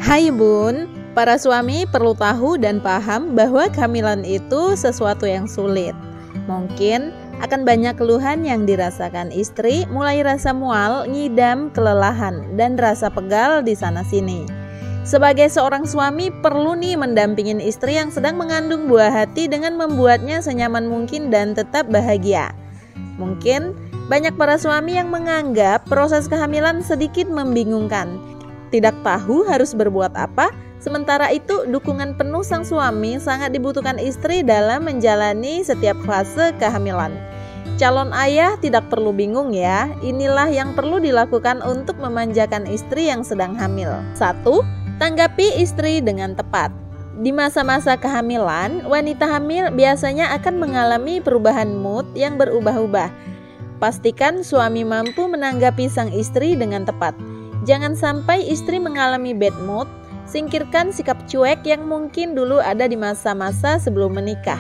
Hai Bun, para suami perlu tahu dan paham bahwa kehamilan itu sesuatu yang sulit. Mungkin akan banyak keluhan yang dirasakan istri, mulai rasa mual, ngidam, kelelahan, dan rasa pegal di sana-sini. Sebagai seorang suami perlu nih mendampingin istri yang sedang mengandung buah hati dengan membuatnya senyaman mungkin dan tetap bahagia. Mungkin banyak para suami yang menganggap proses kehamilan sedikit membingungkan. Tidak tahu harus berbuat apa, sementara itu dukungan penuh sang suami sangat dibutuhkan istri dalam menjalani setiap fase kehamilan. Calon ayah tidak perlu bingung ya, inilah yang perlu dilakukan untuk memanjakan istri yang sedang hamil. 1. Tanggapi istri dengan tepat. Di masa-masa kehamilan, wanita hamil biasanya akan mengalami perubahan mood yang berubah-ubah. Pastikan suami mampu menanggapi sang istri dengan tepat. Jangan sampai istri mengalami bad mood, singkirkan sikap cuek yang mungkin dulu ada di masa-masa sebelum menikah.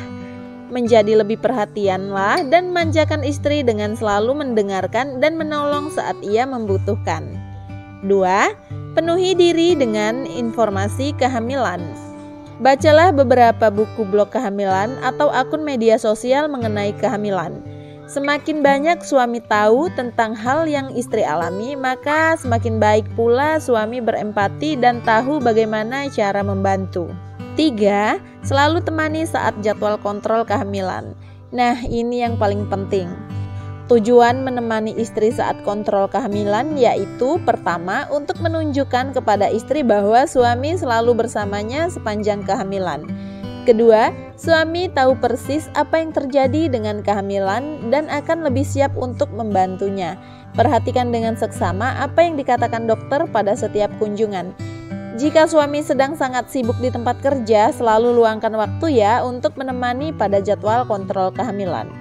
Menjadi lebih perhatianlah dan manjakan istri dengan selalu mendengarkan dan menolong saat ia membutuhkan. 2. Penuhi diri dengan informasi kehamilan. Bacalah beberapa buku blog kehamilan atau akun media sosial mengenai kehamilan. Semakin banyak suami tahu tentang hal yang istri alami, maka semakin baik pula suami berempati dan tahu bagaimana cara membantu. 3. Selalu temani saat jadwal kontrol kehamilan. Nah, ini yang paling penting. Tujuan menemani istri saat kontrol kehamilan yaitu pertama, untuk menunjukkan kepada istri bahwa suami selalu bersamanya sepanjang kehamilan. Kedua, suami tahu persis apa yang terjadi dengan kehamilan dan akan lebih siap untuk membantunya. Perhatikan dengan seksama apa yang dikatakan dokter pada setiap kunjungan. Jika suami sedang sangat sibuk di tempat kerja, selalu luangkan waktu ya untuk menemani pada jadwal kontrol kehamilan.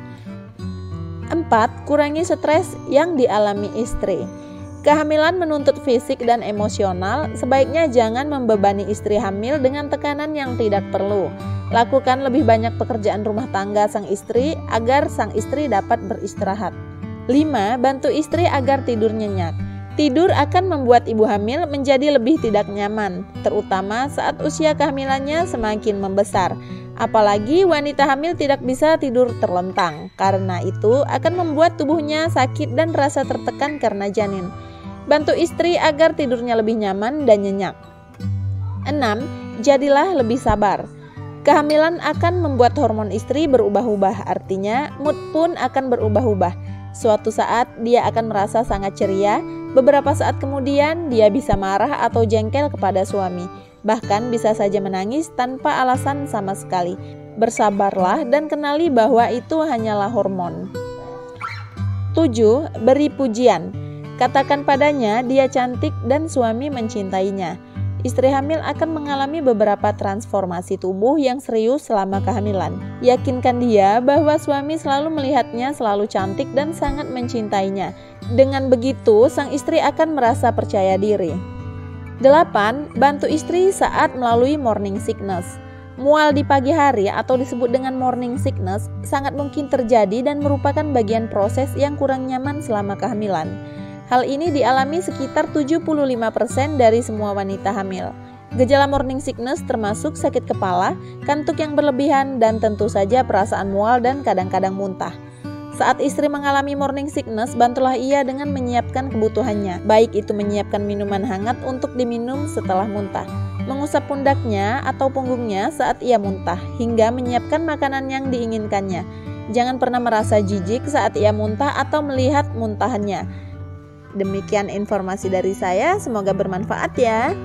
4. Kurangi stres yang dialami istri. Kehamilan menuntut fisik dan emosional, sebaiknya jangan membebani istri hamil dengan tekanan yang tidak perlu. Lakukan lebih banyak pekerjaan rumah tangga sang istri agar sang istri dapat beristirahat. 5. Bantu istri agar tidur nyenyak. Tidur akan membuat ibu hamil menjadi lebih tidak nyaman, terutama saat usia kehamilannya semakin membesar. Apalagi wanita hamil tidak bisa tidur terlentang, karena itu akan membuat tubuhnya sakit dan rasa tertekan karena janin. Bantu istri agar tidurnya lebih nyaman dan nyenyak. 6. Jadilah lebih sabar. Kehamilan akan membuat hormon istri berubah-ubah, artinya mood pun akan berubah-ubah. Suatu saat dia akan merasa sangat ceria, beberapa saat kemudian dia bisa marah atau jengkel kepada suami. Bahkan bisa saja menangis tanpa alasan sama sekali. Bersabarlah dan kenali bahwa itu hanyalah hormon. 7. Beri pujian. Katakan padanya dia cantik dan suami mencintainya. Istri hamil akan mengalami beberapa transformasi tubuh yang serius selama kehamilan. Yakinkan dia bahwa suami selalu melihatnya selalu cantik dan sangat mencintainya. Dengan begitu, sang istri akan merasa percaya diri. 8. Bantu istri saat melalui morning sickness. Mual di pagi hari atau disebut dengan morning sickness sangat mungkin terjadi dan merupakan bagian proses yang kurang nyaman selama kehamilan. Hal ini dialami sekitar 75% dari semua wanita hamil. Gejala morning sickness termasuk sakit kepala, kantuk yang berlebihan, dan tentu saja perasaan mual dan kadang-kadang muntah. Saat istri mengalami morning sickness, bantulah ia dengan menyiapkan kebutuhannya, baik itu menyiapkan minuman hangat untuk diminum setelah muntah, mengusap pundaknya atau punggungnya saat ia muntah, hingga menyiapkan makanan yang diinginkannya. Jangan pernah merasa jijik saat ia muntah atau melihat muntahannya. Demikian informasi dari saya, semoga bermanfaat ya.